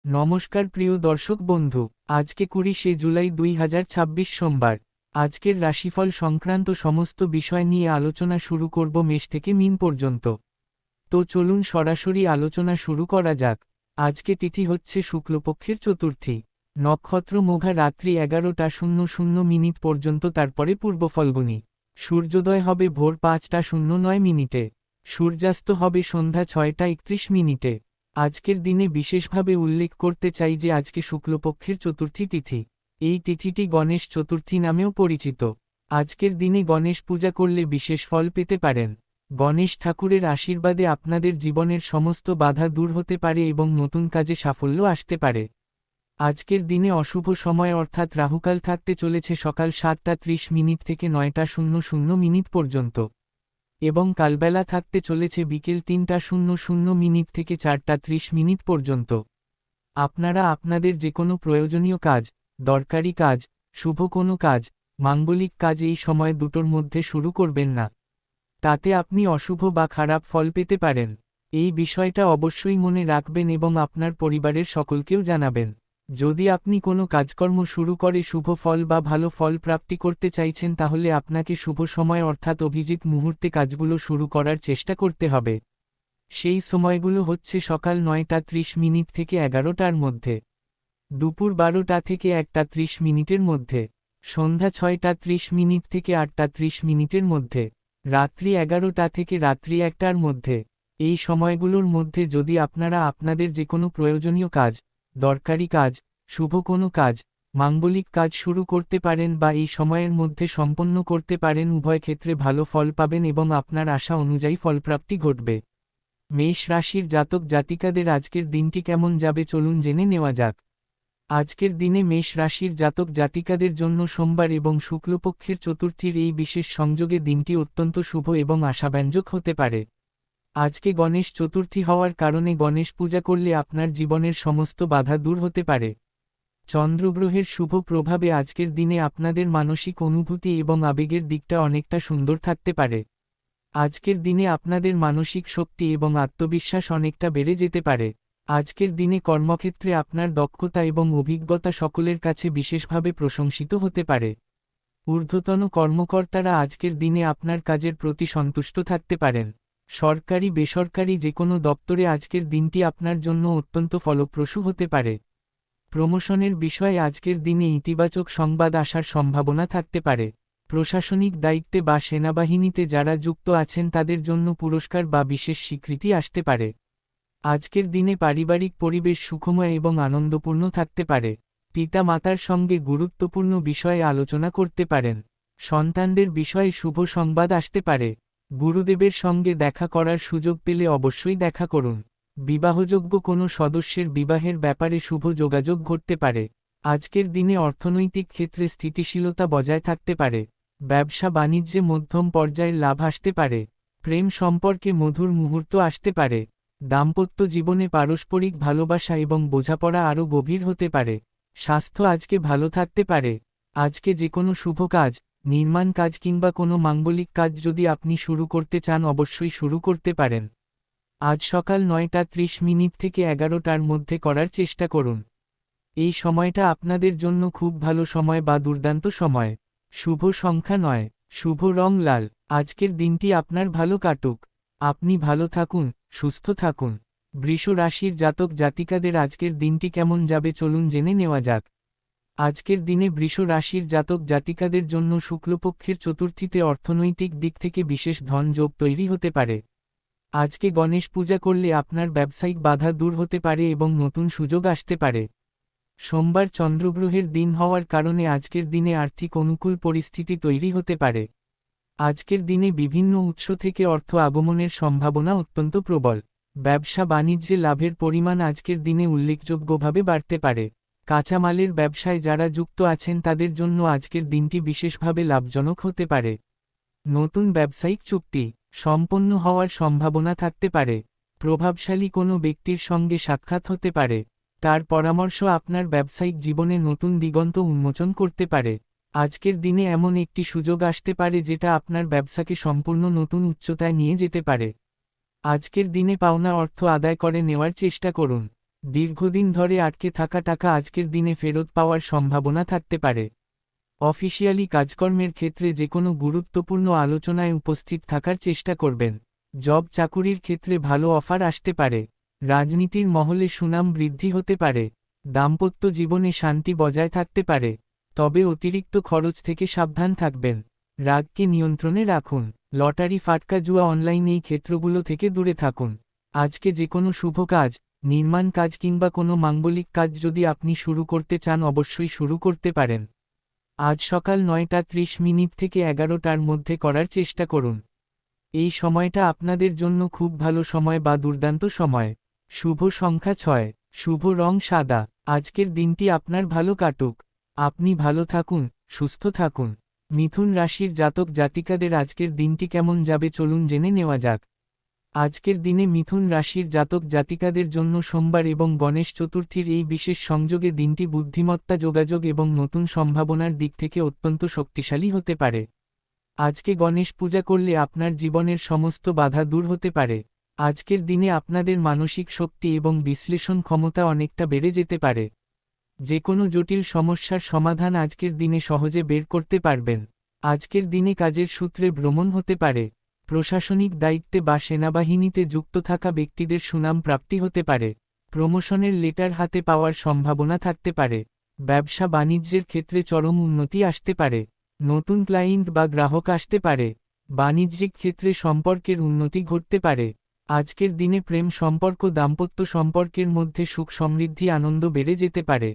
নমস্কার প্রিয় দর্শক বন্ধু, আজকে 20শে জুলাই 2026 সোমবার। আজকের রাশিফল সংক্রান্ত সমস্ত বিষয় নিয়ে আলোচনা শুরু করব মেষ থেকে মীন পর্যন্ত। তো চলুন সরাসরি আলোচনা শুরু করা যাক। আজকে তিথি হচ্ছে শুক্লপক্ষের চতুর্থী, নক্ষত্র মোঘা রাত্রি 11:00 পর্যন্ত, তারপরে পূর্ব ফল্গুনী। সূর্যোদয় হবে ভোর 5:09, সূর্যাস্ত হবে সন্ধ্যা 6:31। আজকের দিনে বিশেষভাবে উল্লেখ করতে চাই যে আজকে শুক্লপক্ষের চতুর্থী তিথি। এই তিথিটি গণেশ চতুর্থী নামেও পরিচিত। আজকের দিনে গণেশ পূজা করলে বিশেষ ফল পেতে পারেন। গণেশ ঠাকুরের আশীর্বাদে আপনাদের জীবনের সমস্ত বাধা দূর হতে পারে এবং নতুন কাজে সাফল্য আসতে পারে। আজকের দিনে অশুভ সময় অর্থাৎ রাহুকাল থাকতে চলেছে সকাল 7:30 থেকে 9:00 পর্যন্ত, এবং কালবেলা থাকতে চলেছে বিকেল 3:00 থেকে 4:30 পর্যন্ত। আপনারা আপনাদের যে কোনো প্রয়োজনীয় কাজ, দরকারি কাজ, শুভ কোনো কাজ, মাঙ্গলিক কাজ এই সময় দুটোর মধ্যে শুরু করবেন না। তাতে আপনি অশুভ বা খারাপ ফল পেতে পারেন। এই বিষয়টা অবশ্যই মনে রাখবেন এবং আপনার পরিবারের সকলকেও জানাবেন। যদি আপনি কোনো কাজকর্ম শুরু করে শুভ ফল বা ভালো ফল প্রাপ্তি করতে চাইছেন, তাহলে আপনাকে শুভ সময় অর্থাৎ অভিজিৎ মুহূর্তে কাজগুলো শুরু করার চেষ্টা করতে হবে। সেই সময়গুলো হচ্ছে সকাল 9:30 থেকে 11টার মধ্যে, দুপুর 12টা থেকে 1:30 মধ্যে, সন্ধ্যা 6:30 থেকে 8:30 মধ্যে, রাত্রি 11টা থেকে রাত্রি 1টার মধ্যে। এই সময়গুলোর মধ্যে যদি আপনারা আপনাদের যে কোনো প্রয়োজনীয় কাজ, দরকারি কাজ, শুভ কোনো কাজ, মাঙ্গলিক কাজ শুরু করতে পারেন বা এই সময়ের মধ্যে সম্পন্ন করতে পারেন, উভয় ক্ষেত্রে ভালো ফল পাবেন এবং আপনার আশা অনুযায়ী ফলপ্রাপ্তি ঘটবে। মেষ রাশির জাতক জাতিকাদের আজকের দিনটি কেমন যাবে চলুন জেনে নেওয়া যাক। আজকের দিনে মেষ রাশির জাতক জাতিকাদের জন্য সোমবার এবং শুক্লপক্ষের চতুর্থীর এই বিশেষ সংযোগে দিনটি অত্যন্ত শুভ এবং আশাব্যঞ্জক হতে পারে। আজকে গণেশ চতুর্থী হওয়ার কারণে গণেশ পূজা করলে আপনার জীবনের সমস্ত বাধা দূর হতে পারে। চন্দ্রগ্রহের শুভ প্রভাবে আজকের দিনে আপনাদের মানসিক অনুভূতি এবং আবেগের দিকটা অনেকটা সুন্দর থাকতে পারে। আজকের দিনে আপনাদের মানসিক শক্তি এবং আত্মবিশ্বাস অনেকটা বেড়ে যেতে পারে। আজকের দিনে কর্মক্ষেত্রে আপনার দক্ষতা এবং অভিজ্ঞতা সকলের কাছে বিশেষভাবে প্রশংসিত হতে পারে। ঊর্ধ্বতন কর্মকর্তারা আজকের দিনে আপনার কাজের প্রতি সন্তুষ্ট থাকতে পারেন। সরকারি বেসরকারি যে কোনো দপ্তরে আজকের দিনটি আপনার জন্য অত্যন্ত ফলপ্রসূ হতে পারে। প্রমোশনের বিষয়ে আজকের দিনে ইতিবাচক সংবাদ আসার সম্ভাবনা থাকতে পারে। প্রশাসনিক দায়িত্বে বা সেনাবাহিনীতে যারা যুক্ত আছেন তাদের জন্য পুরস্কার বা বিশেষ স্বীকৃতি আসতে পারে। আজকের দিনে পারিবারিক পরিবেশ সুখময় এবং আনন্দপূর্ণ থাকতে পারে। পিতা মাতার সঙ্গে গুরুত্বপূর্ণ বিষয়ে আলোচনা করতে পারেন। সন্তানদের বিষয়ে শুভ সংবাদ আসতে পারে। গুরুদেবের সঙ্গে দেখা করার সুযোগ পেলে অবশ্যই দেখা করুন। বিবাহযোগ্য কোনো সদস্যের বিবাহের ব্যাপারে শুভ যোগাযোগ ঘটতে পারে। আজকের দিনে অর্থনৈতিক ক্ষেত্রে স্থিতিশীলতা বজায় থাকতে পারে। ব্যবসা বাণিজ্যে মধ্যম পর্যায়ের লাভ আসতে পারে। প্রেম সম্পর্কে মধুর মুহূর্ত আসতে পারে। দাম্পত্য জীবনে পারস্পরিক ভালোবাসা এবং বোঝাপড়া আরও গভীর হতে পারে। স্বাস্থ্য আজকে ভালো থাকতে পারে। আজকে যে কোনো শুভ কাজ, নির্মাণ কাজ কিংবা কোনো মাঙ্গলিক কাজ যদি আপনি শুরু করতে চান অবশ্যই শুরু করতে পারেন। আজ সকাল 9:30 থেকে 11টার মধ্যে করার চেষ্টা করুন। এই সময়টা আপনাদের জন্য খুব ভালো সময় বা দুর্দান্ত সময়। শুভ সংখ্যা 9, শুভ রং লাল। আজকের দিনটি আপনার ভালো কাটুক। আপনি ভালো থাকুন, সুস্থ থাকুন। বৃষ রাশির জাতক জাতিকাদের আজকের দিনটি কেমন যাবে চলুন জেনে নেওয়া যাক। আজকের দিনে বৃষ রাশির জাতক জাতিকাদের জন্য শুক্লপক্ষের চতুর্থীতে অর্থনৈতিক দিক থেকে বিশেষ ধন যোগ তৈরি হতে পারে। আজকে গণেশ পূজা করলে আপনার ব্যবসায়িক বাধা দূর হতে পারে এবং নতুন সুযোগ আসতে পারে। সোমবার চন্দ্রগ্রহের দিন হওয়ার কারণে আজকের দিনে আর্থিক অনুকূল পরিস্থিতি তৈরি হতে পারে। আজকের দিনে বিভিন্ন উৎস থেকে অর্থ আগমনের সম্ভাবনা অত্যন্ত প্রবল। ব্যবসা বাণিজ্যে লাভের পরিমাণ আজকের দিনে উল্লেখযোগ্যভাবে বাড়তে পারে। কাঁচামালের ব্যবসায় যারা যুক্ত আছেন তাদের জন্য আজকের দিনটি বিশেষভাবে লাভজনক হতে পারে। নতুন ব্যবসায়িক চুক্তি সম্পন্ন হওয়ার সম্ভাবনা থাকতে পারে। প্রভাবশালী কোনো ব্যক্তির সঙ্গে সাক্ষাৎ হতে পারে। তার পরামর্শ আপনার ব্যবসায়িক জীবনে নতুন দিগন্ত উন্মোচন করতে পারে। আজকের দিনে এমন একটি সুযোগ আসতে পারে যেটা আপনার ব্যবসাকে সম্পূর্ণ নতুন উচ্চতায় নিয়ে যেতে পারে। আজকের দিনে পাওনা অর্থ আদায় করে নেওয়ার চেষ্টা করুন। দীর্ঘদিন ধরে আটকে থাকা টাকা আজকের দিনে ফেরত পাওয়ার সম্ভাবনা থাকতে পারে। অফিসিয়ালি কাজকর্মের ক্ষেত্রে যে কোনো গুরুত্বপূর্ণ আলোচনায় উপস্থিত থাকার চেষ্টা করবেন। জব চাকুরির ক্ষেত্রে ভালো অফার আসতে পারে। রাজনীতির মহলে সুনাম বৃদ্ধি হতে পারে। দাম্পত্য জীবনে শান্তি বজায় থাকতে পারে। তবে অতিরিক্ত খরচ থেকে সাবধান থাকবেন। রাগকে নিয়ন্ত্রণে রাখুন। লটারি, ফাটকা, জুয়া, অনলাইন এই ক্ষেত্রগুলো থেকে দূরে থাকুন। আজকে যে কোনো শুভ কাজ, নির্মাণ কাজ কিংবা কোনো মাঙ্গলিক কাজ যদি আপনি শুরু করতে চান অবশ্যই শুরু করতে পারেন। আজ সকাল 9:30 থেকে 11টার মধ্যে করার চেষ্টা করুন। এই সময়টা আপনাদের জন্য খুব ভালো সময় বা দুর্দান্ত সময়। শুভ সংখ্যা 6। শুভ রং সাদা। আজকের দিনটি আপনার ভালো কাটুক। আপনি ভালো থাকুন, সুস্থ থাকুন। মিথুন রাশির জাতক জাতিকাদের আজকের দিনটি কেমন যাবে চলুন জেনে নেওয়া যাক। আজকের দিনে মিথুন রাশির জাতক জাতিকাদের জন্য সোমবার এবং গণেশ চতুর্থীর এই বিশেষ সংযোগে দিনটি বুদ্ধিমত্তা, যোগাযোগ এবং নতুন সম্ভাবনার দিক থেকে অত্যন্ত শক্তিশালী হতে পারে। আজকে গণেশ পূজা করলে আপনার জীবনের সমস্ত বাধা দূর হতে পারে। আজকের দিনে আপনাদের মানসিক শক্তি এবং বিশ্লেষণ ক্ষমতা অনেকটা বেড়ে যেতে পারে। যে কোনো জটিল সমস্যার সমাধান আজকের দিনে সহজে বের করতে পারবেন। আজকের দিনে কাজের সূত্রে ভ্রমণ হতে পারে। প্রশাসনিক দায়িত্বে বা সেনাবাহিনীতে যুক্ত থাকা ব্যক্তিদের সুনাম প্রাপ্তি হতে পারে। প্রমোশনের লেটার হাতে পাওয়ার সম্ভাবনা থাকতে পারে। ব্যবসা বাণিজ্যের ক্ষেত্রে চরম উন্নতি আসতে পারে। নতুন ক্লায়েন্ট বা গ্রাহক আসতে পারে। বাণিজ্যিক ক্ষেত্রে সম্পর্কের উন্নতি ঘটতে পারে। আজকের দিনে প্রেম সম্পর্ক, দাম্পত্য সম্পর্কের মধ্যে সুখ, সমৃদ্ধি, আনন্দ বেড়ে যেতে পারে।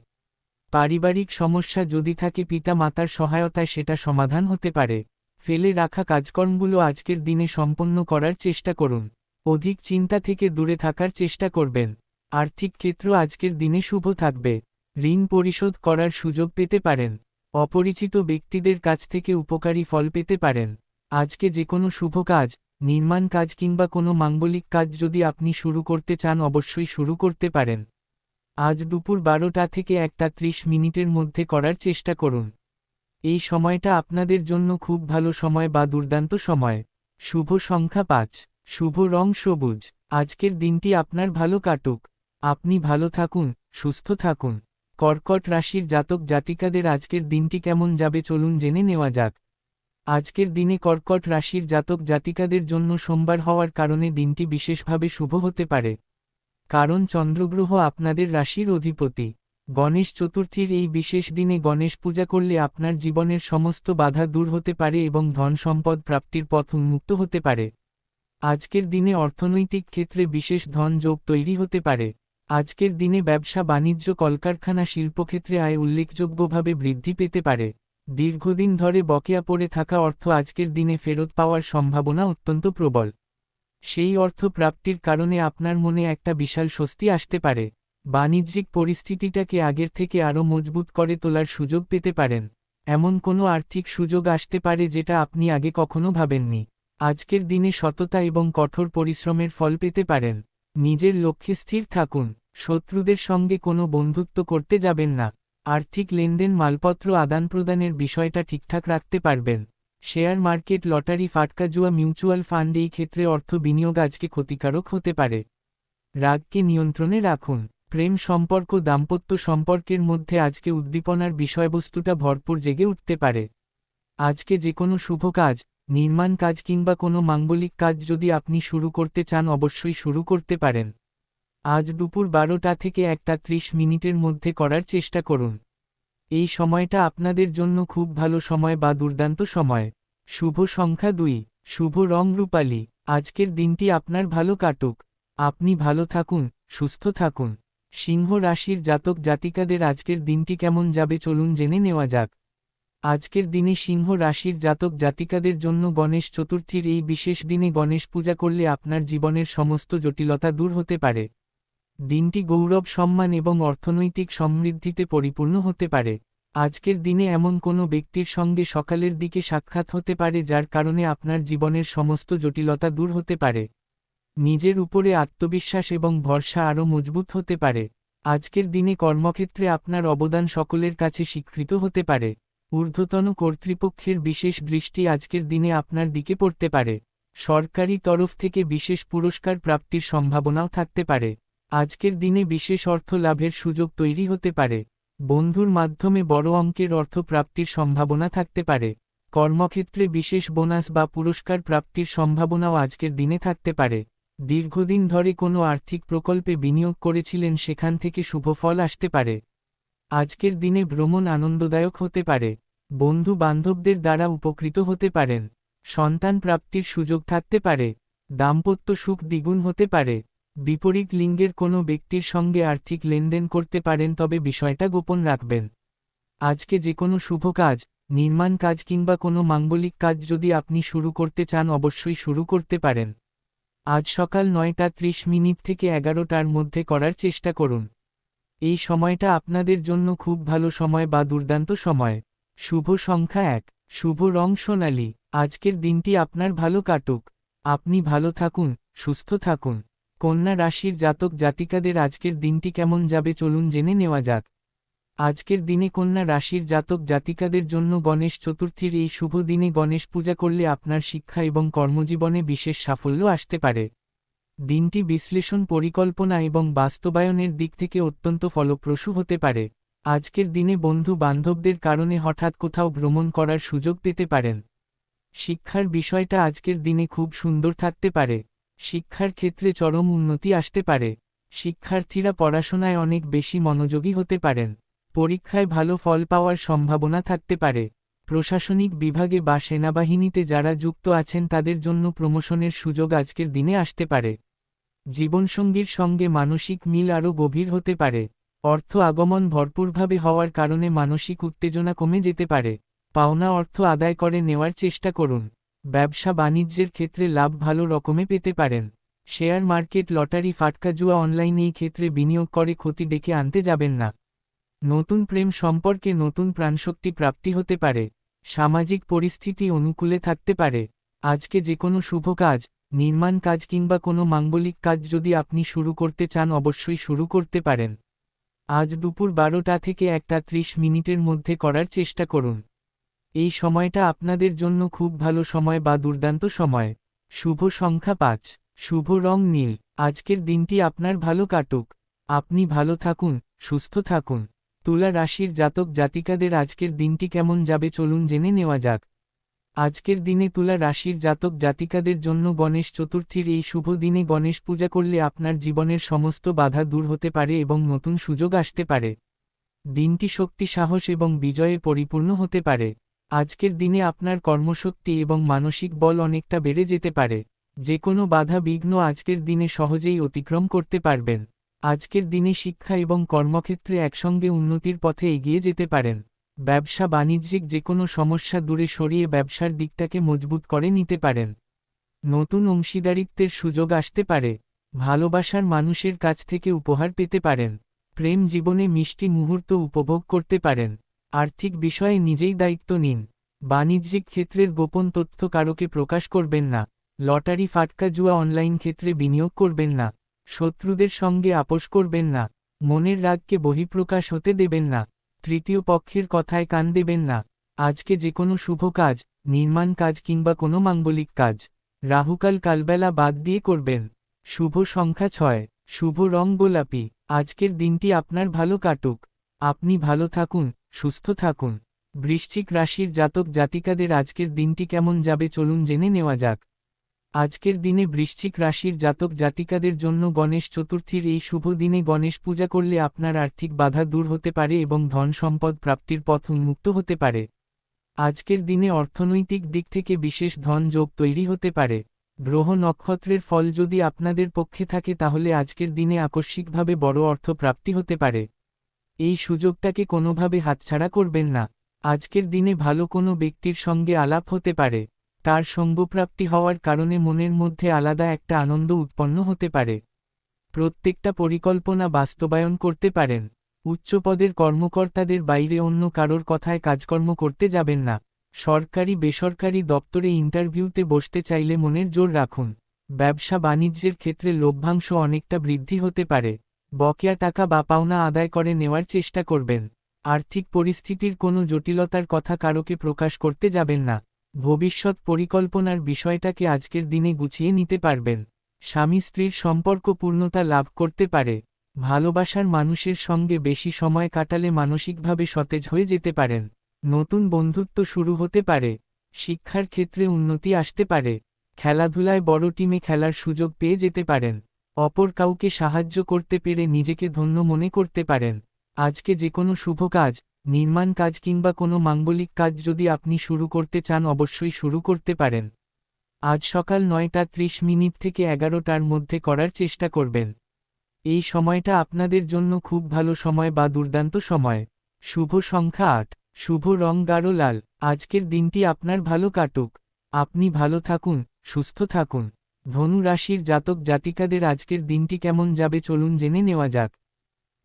পারিবারিক সমস্যা যদি থাকে পিতা মাতার সহায়তায় সেটা সমাধান হতে পারে। ফেলে রাখা কাজকর্মগুলো আজকের দিনে সম্পন্ন করার চেষ্টা করুন। অধিক চিন্তা থেকে দূরে থাকার চেষ্টা করবেন। আর্থিক ক্ষেত্র আজকের দিনে শুভ থাকবে। ঋণ পরিশোধ করার সুযোগ পেতে পারেন। অপরিচিত ব্যক্তিদের কাছ থেকে উপকারী ফল পেতে পারেন। আজকে যে কোনো শুভ কাজ, নির্মাণ কাজ কিংবা কোনো মাঙ্গলিক কাজ যদি আপনি শুরু করতে চান অবশ্যই শুরু করতে পারেন। আজ দুপুর 12টা থেকে 1:30 মধ্যে করার চেষ্টা করুন। এই সময়টা আপনাদের জন্য খুব ভালো সময় বা দুর্দান্ত সময়। শুভ সংখ্যা 5। শুভ রং সবুজ। আজকের দিনটি আপনার ভালো কাটুক। আপনি ভালো থাকুন, সুস্থ থাকুন। কর্কট রাশির জাতক জাতিকাদের আজকের দিনটি কেমন যাবে চলুন জেনে নেওয়া যাক। আজকের দিনে কর্কট রাশির জাতক জাতিকাদের জন্য সোমবার হওয়ার কারণে দিনটি বিশেষভাবে শুভ হতে পারে। কারণ চন্দ্রগ্রহ আপনাদের রাশির অধিপতি। গণেশ চতুর্থীর এই বিশেষ দিনে গণেশ পূজা করলে আপনার জীবনের সমস্ত বাধা দূর হতে পারে এবং ধন সম্পদ প্রাপ্তির পথ উন্মুক্ত হতে পারে। আজকের দিনে অর্থনৈতিক ক্ষেত্রে বিশেষ ধন যোগ তৈরি হতে পারে। আজকের দিনে ব্যবসা বাণিজ্য, কলকারখানা, শিল্পক্ষেত্রে আয় উল্লেখযোগ্যভাবে বৃদ্ধি পেতে পারে। দীর্ঘদিন ধরে বকেয়া পড়ে থাকা অর্থ আজকের দিনে ফেরত পাওয়ার সম্ভাবনা অত্যন্ত প্রবল। সেই অর্থ প্রাপ্তির কারণে আপনার মনে একটা বিশাল স্বস্তি আসতে পারে। বাণিজ্যিক পরিস্থিতিটাকে আগের থেকে আরও মজবুত করে তোলার সুযোগ পেতে পারেন। এমন কোনো আর্থিক সুযোগ আসতে পারে যেটা আপনি আগে কখনো ভাবেননি। আজকের দিনে সততা এবং কঠোর পরিশ্রমের ফল পেতে পারেন। নিজের লক্ষ্যে স্থির থাকুন। শত্রুদের সঙ্গে কোনো বন্ধুত্ব করতে যাবেন না। আর্থিক লেনদেন, মালপত্র আদান প্রদানের বিষয়টা ঠিকঠাক রাখতে পারবেন। শেয়ার মার্কেট, লটারি, ফাটকা, জুয়া, মিউচুয়াল ফান্ড এই ক্ষেত্রে অর্থ বিনিয়োগ আজকে ক্ষতিকারক হতে পারে। রাগকে নিয়ন্ত্রণে রাখুন। প্রেম সম্পর্ক, দাম্পত্য সম্পর্কের মধ্যে আজকে উদ্দীপনার বিষয়বস্তুটা ভরপুর জেগে উঠতে পারে। আজকে যে কোনো শুভ কাজ, নির্মাণ কাজ কিংবা কোনো মাঙ্গলিক কাজ যদি আপনি শুরু করতে চান অবশ্যই শুরু করতে পারেন। আজ দুপুর 12টা থেকে 1:30 মধ্যে করার চেষ্টা করুন। এই সময়টা আপনাদের জন্য খুব ভালো সময় বা দুর্দান্ত সময়। শুভ সংখ্যা 2। শুভ রং রূপালী। আজকের দিনটি আপনার ভালো কাটুক। আপনি ভালো থাকুন, সুস্থ থাকুন। সিংহ রাশির জাতক জাতিকাদের আজকের দিনটি কেমন যাবে চলুন জেনে নেওয়া যাক। আজকের দিনে সিংহ রাশির জাতক জাতিকাদের জন্য গণেশ চতুর্থীর এই বিশেষ দিনে গণেশ পূজা করলে আপনার জীবনের সমস্ত জটিলতা দূর হতে পারে। দিনটি গৌরব, সম্মান এবং অর্থনৈতিক সমৃদ্ধিতে পরিপূর্ণ হতে পারে। আজকের দিনে এমন কোনো ব্যক্তির সঙ্গে সকালের দিকে সাক্ষাৎ হতে পারে যার কারণে আপনার জীবনের সমস্ত জটিলতা দূর হতে পারে। নিজের উপরে আত্মবিশ্বাস এবং ভরসা আরও মজবুত হতে পারে। আজকের দিনে কর্মক্ষেত্রে আপনার অবদান সকলের কাছে স্বীকৃত হতে পারে। ঊর্ধ্বতন কর্তৃপক্ষের বিশেষ দৃষ্টি আজকের দিনে আপনার দিকে পড়তে পারে। সরকারি তরফ থেকে বিশেষ পুরস্কার প্রাপ্তির সম্ভাবনাও থাকতে পারে। আজকের দিনে বিশেষ অর্থ লাভের সুযোগ তৈরি হতে পারে। বন্ধুর মাধ্যমে বড় অঙ্কের অর্থ প্রাপ্তির সম্ভাবনা থাকতে পারে। কর্মক্ষেত্রে বিশেষ বোনাস বা পুরস্কার প্রাপ্তির সম্ভাবনাও আজকের দিনে থাকতে পারে। দীর্ঘদিন ধরে কোনো আর্থিক প্রকল্পে বিনিয়োগ করেছিলেন, সেখান থেকে শুভ ফল আসতে পারে। আজকের দিনে ভ্রমণ আনন্দদায়ক হতে পারে। বন্ধু বান্ধবদের দ্বারা উপকৃত হতে পারেন। সন্তান প্রাপ্তির সুযোগ থাকতে পারে। দাম্পত্য সুখ দ্বিগুণ হতে পারে। বিপরীত লিঙ্গের কোনো ব্যক্তির সঙ্গে আর্থিক লেনদেন করতে পারেন, তবে বিষয়টা গোপন রাখবেন। আজকে যে কোনো শুভ কাজ, নির্মাণ কাজ কিংবা কোনো মাঙ্গলিক কাজ যদি আপনি শুরু করতে চান, অবশ্যই শুরু করতে পারেন। আজ সকাল 9:30 থেকে 11টার মধ্যে করার চেষ্টা করুন। এই সময়টা আপনাদের জন্য খুব ভালো সময় বা দুর্দান্ত সময়। শুভ সংখ্যা 1, শুভ রং সোনালী। আজকের দিনটি আপনার ভালো কাটুক। আপনি ভালো থাকুন, সুস্থ থাকুন। কন্যা রাশির জাতক জাতিকাদের আজকের দিনটি কেমন যাবে চলুন জেনে নেওয়া যাক। আজকের দিনে কন্যা রাশির জাতক জাতিকাদের জন্য গণেশ চতুর্থীর এই শুভ দিনে গণেশ পূজা করলে আপনার শিক্ষা এবং কর্মজীবনে বিশেষ সাফল্য আসতে পারে। দিনটি বিশ্লেষণ, পরিকল্পনা এবং বাস্তবায়নের দিক থেকে অত্যন্ত ফলপ্রসূ হতে পারে। আজকের দিনে বন্ধু বান্ধবদের কারণে হঠাৎ কোথাও ভ্রমণ করার সুযোগ পেতে পারেন। শিক্ষার বিষয়টা আজকের দিনে খুব সুন্দর থাকতে পারে। শিক্ষার ক্ষেত্রে চরম উন্নতি আসতে পারে। শিক্ষার্থীরা পড়াশোনায় অনেক বেশি মনোযোগী হতে পারেন। পরীক্ষায় ভালো ফল পাওয়ার সম্ভাবনা থাকতে পারে। প্রশাসনিক বিভাগে বা সেনাবাহিনীতে যারা যুক্ত আছেন তাদের জন্য প্রমোশনের সুযোগ আজকের দিনে আসতে পারে। জীবনসঙ্গীর সঙ্গে মানসিক মিল আরও গভীর হতে পারে। অর্থ আগমন ভরপুরভাবে হওয়ার কারণে মানসিক উত্তেজনা কমে যেতে পারে। পাওনা অর্থ আদায় করে নেওয়ার চেষ্টা করুন। ব্যবসা বাণিজ্যের ক্ষেত্রে লাভ ভালো রকমে পেতে পারেন। শেয়ার মার্কেট, লটারি, ফাটকা জুয়া, অনলাইন এই ক্ষেত্রে বিনিয়োগ করে ক্ষতি ডেকে আনতে যাবেন না। নতুন প্রেম সম্পর্কে নতুন প্রাণশক্তি প্রাপ্তি হতে পারে। সামাজিক পরিস্থিতি অনুকূলে থাকতে পারে। আজকে যে কোনো শুভ কাজ, নির্মাণ কাজ কিংবা কোনো মাঙ্গলিক কাজ যদি আপনি শুরু করতে চান, অবশ্যই শুরু করতে পারেন। আজ দুপুর 12টা থেকে 1:30 মধ্যে করার চেষ্টা করুন। এই সময়টা আপনাদের জন্য খুব ভালো সময় বা দুর্দান্ত সময়। শুভ সংখ্যা 5, শুভ রং নীল। আজকের দিনটি আপনার ভালো কাটুক। আপনি ভালো থাকুন, সুস্থ থাকুন। তুলা রাশির জাতক জাতিকাদের আজকের দিনটি কেমন যাবে চলুন জেনে নেওয়া যাক। আজকের দিনে তুলা রাশির জাতক জাতিকাদের জন্য গণেশ চতুর্থীর এই শুভ দিনে গণেশ পূজা করলে আপনার জীবনের সমস্ত বাধা দূর হতে পারে এবং নতুন সুযোগ আসতে পারে। দিনটি শক্তি, সাহস এবং বিজয়ে পরিপূর্ণ হতে পারে। আজকের দিনে আপনার কর্মশক্তি এবং মানসিক বল অনেকটা বেড়ে যেতে পারে। যে কোনো বাধা বিঘ্ন আজকের দিনে সহজেই অতিক্রম করতে পারবেন। আজকের দিনে শিক্ষা এবং কর্মক্ষেত্রে একসঙ্গে উন্নতির পথে এগিয়ে যেতে পারেন। ব্যবসা বাণিজ্যিক যে কোনো সমস্যা দূরে সরিয়ে ব্যবসার দিকটাকে মজবুত করে নিতে পারেন। নতুন অংশীদারিত্বের সুযোগ আসতে পারে। ভালোবাসার মানুষের কাছ থেকে উপহার পেতে পারেন। প্রেম জীবনে মিষ্টি মুহূর্ত উপভোগ করতে পারেন। আর্থিক বিষয়ে নিজেই দায়িত্ব নিন। বাণিজ্যিক ক্ষেত্রের গোপন তথ্য কারোকে প্রকাশ করবেন না। লটারি, ফাটকা জুয়া, অনলাইন ক্ষেত্রে বিনিয়োগ করবেন না। শত্রুদের সঙ্গে আপোষ করবেন না। মনের রাগকে বহিঃপ্রকাশ হতে দেবেন না। তৃতীয় পক্ষের কথায় কান দেবেন না। আজকে যে কোনো শুভ কাজ, নির্মাণ কাজ কিংবা কোনো মাঙ্গলিক কাজ রাহুকাল কালবেলা বাদ দিয়ে করবেন। শুভ সংখ্যা 6, শুভ রং গোলাপি। আজকের দিনটি আপনার ভালো কাটুক। আপনি ভালো থাকুন, সুস্থ থাকুন। বৃশ্চিক রাশির জাতক জাতিকাদের আজকের দিনটি কেমন যাবে চলুন জেনে নেওয়া যাক। আজকের দিনে বৃশ্চিক রাশির জাতক জাতিকাদের জন্য গণেশ চতুর্থীর এই শুভ দিনে গণেশ পূজা করলে আপনার আর্থিক বাধা দূর হতে পারে এবং ধন সম্পদ প্রাপ্তির পথ উন্মুক্ত হতে পারে। আজকের দিনে অর্থনৈতিক দিক থেকে বিশেষ ধন যোগ তৈরি হতে পারে। গ্রহ নক্ষত্রের ফল যদি আপনাদের পক্ষে থাকে তাহলে আজকের দিনে আকস্মিকভাবে বড় অর্থ প্রাপ্তি হতে পারে। এই সুযোগটাকে কোনোভাবে হাতছাড়া করবেন না। আজকের দিনে ভালো কোনো ব্যক্তির সঙ্গে আলাপ হতে পারে। তার সঙ্গপ্রাপ্তি হওয়ার কারণে মনের মধ্যে আলাদা একটা আনন্দ উৎপন্ন হতে পারে। প্রত্যেকটা পরিকল্পনা বাস্তবায়ন করতে পারেন। উচ্চপদের কর্মকর্তাদের বাইরে অন্য কারোর কথায় কাজকর্ম করতে যাবেন না। সরকারি বেসরকারি দপ্তরে ইন্টারভিউতে বসতে চাইলে মনের জোর রাখুন। ব্যবসা বাণিজ্যের ক্ষেত্রে লভ্যাংশ অনেকটা বৃদ্ধি হতে পারে। বকেয়া টাকা বা পাওনা আদায় করে নেওয়ার চেষ্টা করবেন। আর্থিক পরিস্থিতির কোনো জটিলতার কথা কারোকে প্রকাশ করতে যাবেন না। ভবিষ্যৎ পরিকল্পনার বিষয়টাকে আজকের দিনে গুছিয়ে নিতে পারবেন। স্বামী স্ত্রীর সম্পর্ক পূর্ণতা লাভ করতে পারে। ভালোবাসার মানুষের সঙ্গে বেশি সময় কাটালে মানসিকভাবে সতেজ হয়ে যেতে পারেন। নতুন বন্ধুত্ব শুরু হতে পারে। শিক্ষার ক্ষেত্রে উন্নতি আসতে পারে। খেলাধুলায় বড় টিমে খেলার সুযোগ পেয়ে যেতে পারেন। অপর কাউকে সাহায্য করতে পেরে নিজেকে ধন্য মনে করতে পারেন। আজকে যে কোনো শুভ কাজ, নির্মাণ কাজ কিংবা কোনো মাঙ্গলিক কাজ যদি আপনি শুরু করতে চান অবশ্যই শুরু করতে পারেন। আজ সকাল 9:30 থেকে 11টার মধ্যে করার চেষ্টা করবেন। এই সময়টা আপনাদের জন্য খুব ভালো সময় বা দুর্দান্ত সময়। শুভ সংখ্যা 8। শুভ রং গাঢ় লাল। আজকের দিনটি আপনার ভালো কাটুক। আপনি ভালো থাকুন, সুস্থ থাকুন। ধনু রাশির জাতক জাতিকাদের আজকের দিনটি কেমন যাবে চলুন জেনে নেওয়া যাক।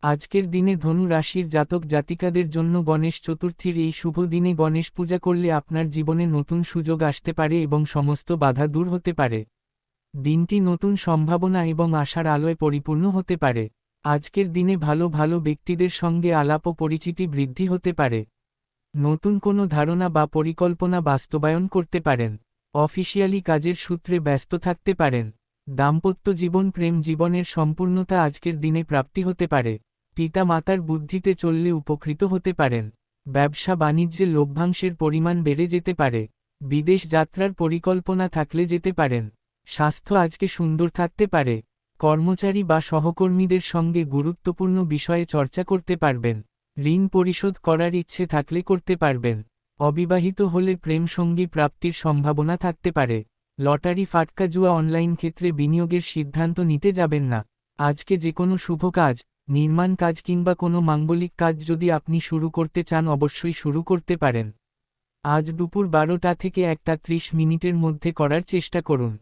আজকের দিনে ধনু রাশির জাতক জাতিকাদের জন্য গণেশ চতুর্থীর এই শুভ দিনে গণেশ পূজা করলে আপনার জীবনে নতুন সুযোগ আসতে পারে এবং সমস্ত বাধা দূর হতে পারে। দিনটি নতুন সম্ভাবনা এবং আশার আলোয় পরিপূর্ণ হতে পারে। আজকের দিনে ভালো ভালো ব্যক্তিদের সঙ্গে আলাপ ও পরিচিতি বৃদ্ধি হতে পারে। নতুন কোনো ধারণা বা পরিকল্পনা বাস্তবায়ন করতে পারেন। অফিসিয়ালি কাজের সূত্রে ব্যস্ত থাকতে পারেন। দাম্পত্য জীবন প্রেম জীবনের সম্পূর্ণতা আজকের দিনে প্রাপ্তি হতে পারে। পিতা মাতার বুদ্ধিতে চললে উপকৃত হতে পারেন। ব্যবসা বাণিজ্যে লভ্যাংশের পরিমাণ বেড়ে যেতে পারে। বিদেশ যাত্রার পরিকল্পনা থাকলে যেতে পারেন। স্বাস্থ্য আজকে সুন্দর থাকতে পারে। কর্মচারী বা সহকর্মীদের সঙ্গে গুরুত্বপূর্ণ বিষয়ে চর্চা করতে পারবেন। ঋণ পরিশোধ করার ইচ্ছে থাকলে করতে পারবেন। অবিবাহিত হলে প্রেমসঙ্গী প্রাপ্তির সম্ভাবনা থাকতে পারে। লটারি ফাটকা জুয়া অনলাইন ক্ষেত্রে বিনিয়োগের সিদ্ধান্ত নিতে যাবেন না। আজকে যে কোনো শুভ কাজ, নির্মাণ কাজ কিংবা কোনো মাঙ্গলিক কাজ যদি আপনি শুরু করতে চান অবশ্যই শুরু করতে পারেন। আজ দুপুর 12টা থেকে 1:30 মধ্যে করার চেষ্টা করুন।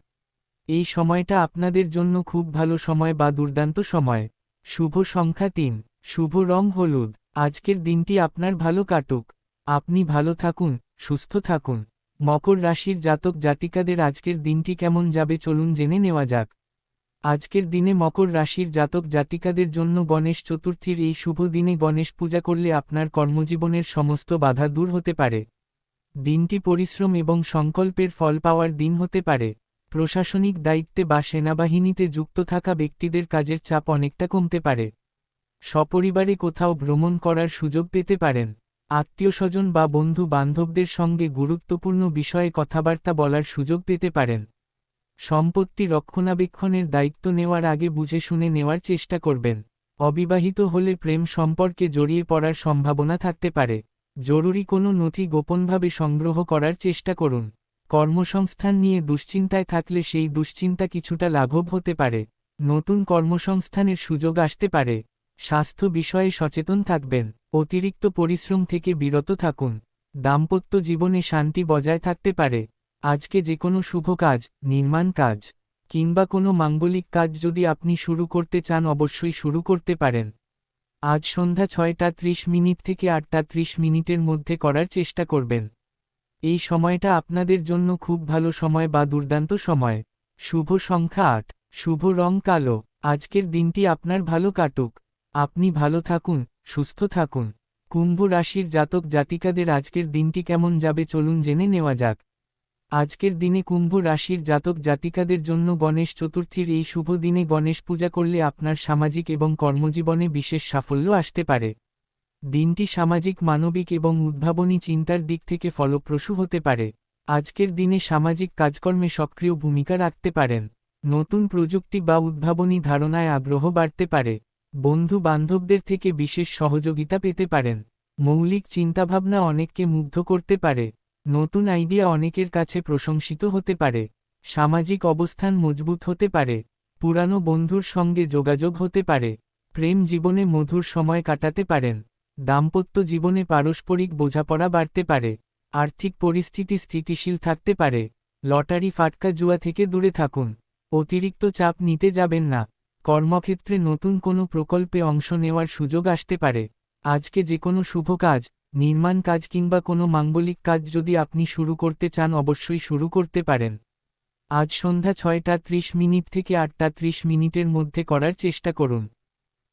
এই সময়টা আপনাদের জন্য খুব ভালো সময় বা দুর্দান্ত সময়। শুভ সংখ্যা 3। শুভ রং হলুদ। আজকের দিনটি আপনার ভালো কাটুক। আপনি ভালো থাকুন, সুস্থ থাকুন। মকর রাশির জাতক জাতিকাদের আজকের দিনটি কেমন যাবে চলুন জেনে নেওয়া যাক। আজকের দিনে মকর রাশির জাতক জাতিকাদের জন্য গণেশ চতুর্থীর এই শুভ দিনে গণেশ পূজা করলে আপনার কর্মজীবনের সমস্ত বাধা দূর হতে পারে। দিনটি পরিশ্রম এবং সংকল্পের ফল পাওয়ার দিন হতে পারে। প্রশাসনিক দায়িত্বে বা সেনাবাহিনীতে যুক্ত থাকা ব্যক্তিদের কাজের চাপ অনেকটা কমতে পারে। সপরিবারে কোথাও ভ্রমণ করার সুযোগ পেতে পারেন। আত্মীয়স্বজন বা বন্ধু বান্ধবদের সঙ্গে গুরুত্বপূর্ণ বিষয়ে কথাবার্তা বলার সুযোগ পেতে পারেন। সম্পত্তি রক্ষণাবেক্ষণের দায়িত্ব নেওয়ার আগে বুঝে শুনে নেওয়ার চেষ্টা করবেন। অবিবাহিত হলে প্রেম সম্পর্কে জড়িয়ে পড়ার সম্ভাবনা থাকতে পারে। জরুরি কোনো নথি গোপনভাবে সংগ্রহ করার চেষ্টা করুন। কর্মসংস্থান নিয়ে দুশ্চিন্তায় থাকলে সেই দুশ্চিন্তা কিছুটা লাঘব হতে পারে। নতুন কর্মসংস্থানের সুযোগ আসতে পারে। স্বাস্থ্য বিষয়ে সচেতন থাকবেন। অতিরিক্ত পরিশ্রম থেকে বিরত থাকুন। দাম্পত্য জীবনে শান্তি বজায় থাকতে পারে। আজকে যে কোনো শুভ কাজ, নির্মাণ কাজ কিংবা কোনো মাঙ্গলিক কাজ যদি আপনি শুরু করতে চান অবশ্যই শুরু করতে পারেন। আজ সন্ধ্যা 6:30 থেকে 8:30 মধ্যে করার চেষ্টা করবেন। এই সময়টা আপনাদের জন্য খুব ভালো সময় বা দুর্দান্ত সময়। শুভ সংখ্যা 8। শুভ রং কালো। আজকের দিনটি আপনার ভালো কাটুক। আপনি ভালো থাকুন, সুস্থ থাকুন। কুম্ভ রাশির জাতক জাতিকাদের আজকের দিনটি কেমন যাবে চলুন জেনে নেওয়া যাক। আজকের দিনে কুম্ভ রাশির জাতক জাতিকাদের জন্য গণেশ চতুর্থীর এই শুভ দিনে গণেশ পূজা করলে আপনার সামাজিক এবং কর্মজীবনে বিশেষ সাফল্য আসতে পারে। দিনটি সামাজিক মানবিক এবং উদ্ভাবনী চিন্তার দিক থেকে ফলপ্রসূ হতে পারে। আজকের দিনে সামাজিক কাজকর্মে সক্রিয় ভূমিকা রাখতে পারেন। নতুন প্রযুক্তি বা উদ্ভাবনী ধারণায় আগ্রহ বাড়তে পারে। বন্ধু বান্ধবদের থেকে বিশেষ সহযোগিতা পেতে পারেন। মৌলিক চিন্তাভাবনা অনেককে মুগ্ধ করতে পারে। নতুন আইডিয়া অনেকের কাছে প্রশংসিত হতে পারে। সামাজিক অবস্থান মজবুত হতে পারে। পুরানো বন্ধুর সঙ্গে যোগাযোগ হতে পারে। প্রেম জীবনে মধুর সময় কাটাতে পারেন। দাম্পত্য জীবনে পারস্পরিক বোঝাপড়া বাড়তে পারে। আর্থিক পরিস্থিতি স্থিতিশীল থাকতে পারে। লটারি ফাটকা জুয়া থেকে দূরে থাকুন। অতিরিক্ত চাপ নিতে যাবেন না। কর্মক্ষেত্রে নতুন কোনো প্রকল্পে অংশ নেওয়ার সুযোগ আসতে পারে। আজকে যে কোনো শুভ কাজ, নির্মাণ কাজ কিংবা কোনো মাঙ্গলিক কাজ যদি আপনি শুরু করতে চান অবশ্যই শুরু করতে পারেন। আজ সন্ধ্যা 6:30 থেকে 8:30 মধ্যে করার চেষ্টা করুন।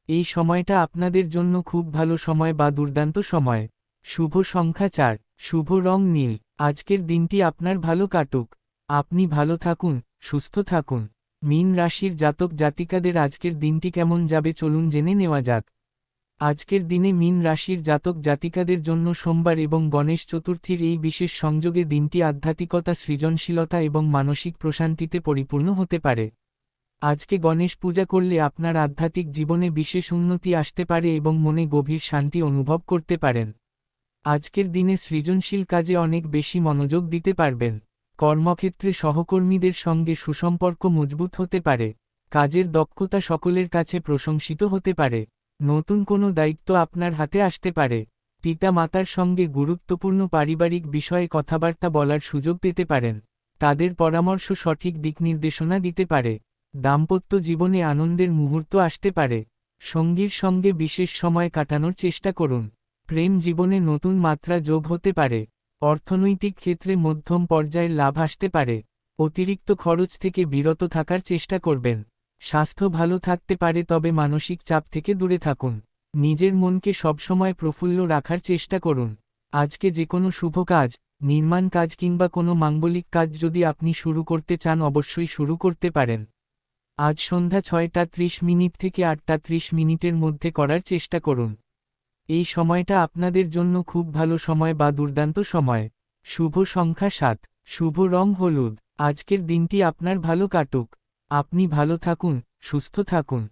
এই সময়টা আপনাদের জন্য খুব ভালো সময় বা দুর্দান্ত সময়। শুভ সংখ্যা 4। শুভ রং নীল। আজকের দিনটি আপনার ভালো কাটুক। আপনি ভালো থাকুন, সুস্থ থাকুন। মীন রাশির জাতক জাতিকাদের আজকের দিনটি কেমন যাবে চলুন জেনে নেওয়া যাক। আজকের দিনে মীন রাশির জাতক জাতিকাদের জন্য সোমবার এবং গণেশ চতুর্থীর এই বিশেষ সংযোগে দিনটি আধ্যাত্মিকতা, সৃজনশীলতা এবং মানসিক প্রশান্তিতে পরিপূর্ণ হতে পারে। আজকে গণেশ পূজা করলে আপনার আধ্যাত্মিক জীবনে বিশেষ উন্নতি আসতে পারে এবং মনে গভীর শান্তি অনুভব করতে পারেন। আজকের দিনে সৃজনশীল কাজে অনেক বেশি মনোযোগ দিতে পারবেন। কর্মক্ষেত্রে সহকর্মীদের সঙ্গে সুসম্পর্ক মজবুত হতে পারে। কাজের দক্ষতা সকলের কাছে প্রশংসিত হতে পারে। নতুন কোনো দায়িত্ব আপনার হাতে আসতে পারে। পিতা মাতার সঙ্গে গুরুত্বপূর্ণ পারিবারিক বিষয়ে কথাবার্তা বলার সুযোগ পেতে পারেন। তাদের পরামর্শ সঠিক দিকনির্দেশনা দিতে পারে। দাম্পত্য জীবনে আনন্দের মুহূর্ত আসতে পারে। সঙ্গীর সঙ্গে বিশেষ সময় কাটানোর চেষ্টা করুন। প্রেম জীবনে নতুন মাত্রা যোগ হতে পারে। অর্থনৈতিক ক্ষেত্রে মধ্যম পর্যায়ের লাভ আসতে পারে। অতিরিক্ত খরচ থেকে বিরত থাকার চেষ্টা করবেন। স্বাস্থ্য ভালো থাকতে পারে, তবে মানসিক চাপ থেকে দূরে থাকুন। নিজের মনকে সবসময় প্রফুল্ল রাখার চেষ্টা করুন। আজকে যে কোনো শুভ কাজ, নির্মাণ কাজ কিংবা কোনো মাঙ্গলিক কাজ যদি আপনি শুরু করতে চান, অবশ্যই শুরু করতে পারেন। আজ সন্ধ্যা 6:30 থেকে 8:30 মধ্যে করার চেষ্টা করুন। এই সময়টা আপনাদের জন্য খুব ভালো সময় বা দুর্দান্ত সময়। শুভ সংখ্যা 7, শুভ রং হলুদ। আজকের দিনটি আপনার ভালো কাটুক। আপনি ভালো থাকুন, সুস্থ থাকুন।